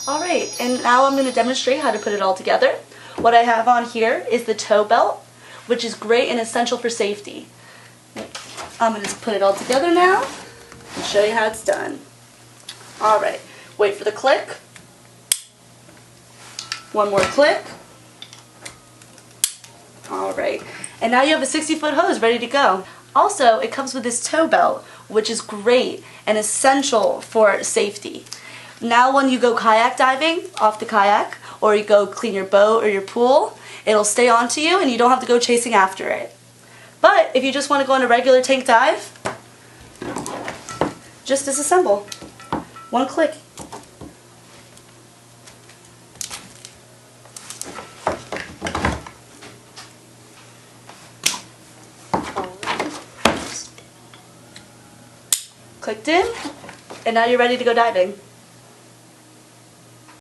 Alright, and now I'm going to demonstrate how to put it all together. What I have on here is the tow belt, which is great and essential for safety. I'm going to put it all together now and show you how it's done. Alright, wait for the click. One more click. Alright, and now you have a 60-foot hose ready to go. Also, it comes with this tow belt, which is great and essential for safety. Now when you go kayak diving off the kayak, or you go clean your boat or your pool, it'll stay onto you and you don't have to go chasing after it. But if you just want to go on a regular tank dive, just disassemble. One click. Clicked in, and now you're ready to go diving.